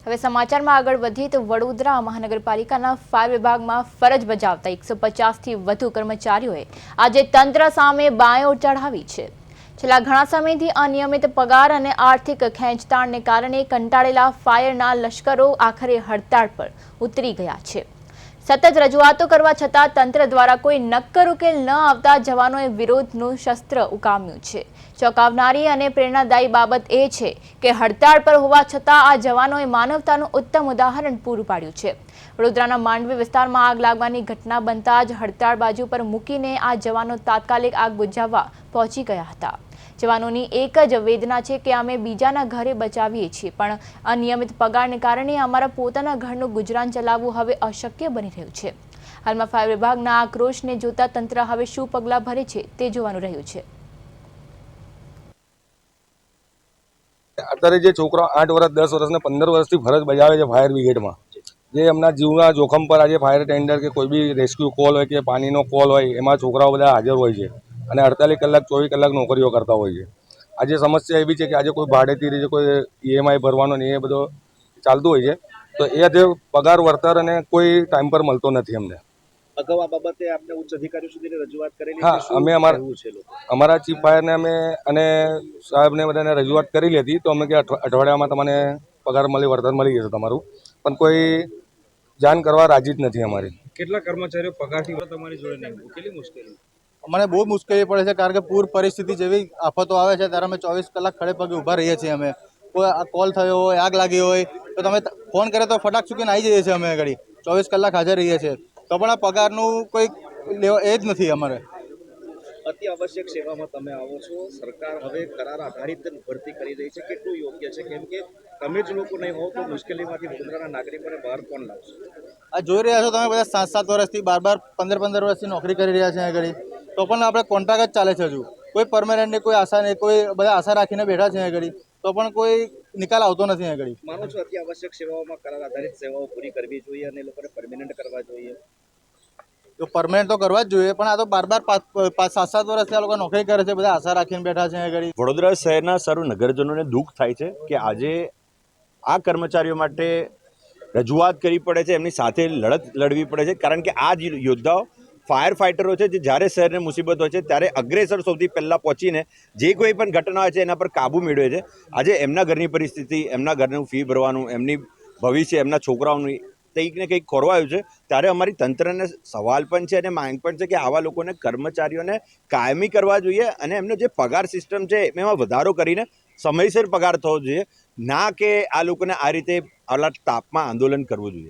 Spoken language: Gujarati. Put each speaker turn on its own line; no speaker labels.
હવે સમાચારમાં આગળ વધીએ તો વડોદરા મહાનગરપાલિકાના ફાયર વિભાગમાં ફરજ બજાવતા 150થી વધુ કર્મચારીઓએ આજે તંત્ર સામે બાયો ચઢાવી છે। છેલ્લા ઘણા સમયથી અનિયમિત પગાર અને આર્થિક ખેંચતાણને કારણે કંટાળેલા ફાયરના લશ્કરો આખરે હડતાળ પર ઉતરી ગયા છે। સતત રજૂઆતો કરવા છતાં તંત્ર દ્વારા કોઈ નક્કર ઉકેલ ન આવતા જવાનોએ વિરોધનું શસ્ત્ર ઉકામ્યું છે। ચોંકાવનારી અને પ્રેરણાદાયી બાબત એ છે કે હડતાળ પર હોવા છતાં આ જવાનોએ માનવતાનું ઉત્તમ ઉદાહરણ પૂરું પાડ્યું છે। વડોદરાના માંડવી વિસ્તારમાં આગ લાગવાની ઘટના બનતા જ હડતાળ બાજુ પર મૂકીને આ જવાનો તાત્કાલિક આગ બુઝાવવા પહોંચી ગયા હતા। જવાનોની એક જ વેદના છે કે અમે બીજાના ઘરે બચાવીએ છીએ, પણ અનિયમિત પગારને કારણે અમારા પોતાના ઘરનું ગુજરાન ચલાવવું હવે અશક્ય બની રહ્યું છે। હાલમાં ફાયર વિભાગના આક્રોશને જોતા તંત્ર હવે શું પગલાં ભરે છે તે જોવાનું રહ્યું છે।
અત્યારે જે છોકરા 8 વર્ષ 10 વર્ષ ને 15 વર્ષથી ફરજ બજાવે છે ફાયર બ્રિગેડમાં, જે એમના જીવના જોખમ પર આજે ફાયર ટેન્ડર કે કોઈ બી રેસ્ક્યુ કોલ હોય કે પાણીનો કોલ હોય એમાં છોકરાઓ બધા હાજર હોય છે અને 48 કલાક 24 કલાક નોકરીઓ કરતા હોય છે। આજે સમસ્યા એવી છે કે આજે કોઈ ભાડેથી રહે છે, કોઈ EMI ભરવાનો ને એ બધો ચાલતું હોય છે, તો એ જે પગાર વળતર અને કોઈ ટાઈમ પર મળતો નથી અમને।
અગાઉ આ બાબતે આપને ઉચ્ચ અધિકારીઓ સુધી રજૂઆત કરેલી?
હા, અમે અમારા ચીફ ફાયરને અમે અને સાહેબને બધાને રજૂઆત કરેલી હતી, તો અમે કે અઠવાડિયામાં તમને પગાર મળી વળતર મળી જશે તમારું, પણ કોઈ જાણ કરવા રાજી જ નથી અમારી।
કેટલા કર્મચારીઓ પગારથી તમારી જોડે નહીં? કેટલી મુશ્કેલી?
મને બહુ મુશ્કેલી પડે છે, કારણ કે પૂર પરિસ્થિતિ જેવી આફતો આવે છે ત્યારે અમે 24 કલાક ખડે પગે ઊભા રહીએ છીએ। અમે કોઈ આ કોલ થયો હોય, આગ લાગી હોય તો તમે ફોન કરે તો ફટાક ચૂકીને આવી જઈએ છીએ અમે આગળ 24 કલાક હાજર રહીએ છીએ, તો પણ આ પગારનું કોઈ એ જ નથી અમારે।
અતિ આવશ્યક સેવામાં તમે આવો છો, સરકાર હવે કરાર આધારિત ભરતી કરી રહી છે, કેટલું યોગ્ય છે? કેમ કે તમે જ લોકો નહીં હો તો મુશ્કેલીમાંથી વડોદરાના નાગરિકોને બહાર કોણ લાવશે?
આ જોઈ રહ્યા છો તમે, બધા 7-7 વર્ષથી 12-15 વર્ષથી નોકરી કરી રહ્યા છે આગળ, તો પણ આપણે કોન્ટ્રાક્ટ જ ચાલે છે। હજુ કોઈ પરમાનન્ટની કોઈ આશા નહીં, કોઈ બધા આશા રાખીને બેઠા છે આગળ, તો પણ કોઈ નિકાલ આવતો નથી આગળ।
માનો છો અતિ આવશ્યક સેવાઓમાં કરાર આધારિત સેવાઓ પૂરી કરવી જોઈએ અને લોકોને પરમેનન્ટ કરવા જોઈએ?
તો પરમેનન્ટ તો કરવા જ જોઈએ, પણ આ તો 7-7 વર્ષથી આ લોકો નોકરી કરે છે, બધા આશા રાખીને બેઠા છે આગળ।
વડોદરા શહેરના સર્વ નગરજનોને દુઃખ થાય છે કે આજે આ કર્મચારીઓ માટે રજૂઆત કરવી પડે છે, એમની સાથે લડત લડવી પડે છે, કારણ કે આ જ યોદ્ધાઓ ફાયર ફાઇટરો છે, જે જ્યારે શહેરને મુસીબત હોય છે ત્યારે અગ્રેસર સૌથી પહેલાં પહોંચીને જે કોઈ પણ ઘટના હોય છે એના પર કાબૂ મેળવે છે। આજે એમના ઘરની પરિસ્થિતિ, એમના ઘરનું ફી ભરવાનું, એમની ભવિષ્ય, એમના છોકરાઓનું કંઈક ને કંઈક ખોરવાયું છે, ત્યારે અમારી તંત્રને સવાલ પણ છે અને માંગ પણ છે કે આવા લોકોને કર્મચારીઓને કાયમી કરવા જોઈએ અને એમનો જે પગાર સિસ્ટમ છે એમાં વધારો કરીને સમયસર પગાર થવો જોઈએ, ના કે આ લોકોને આ રીતે આટલા તાપમાં આંદોલન કરવું જોઈએ।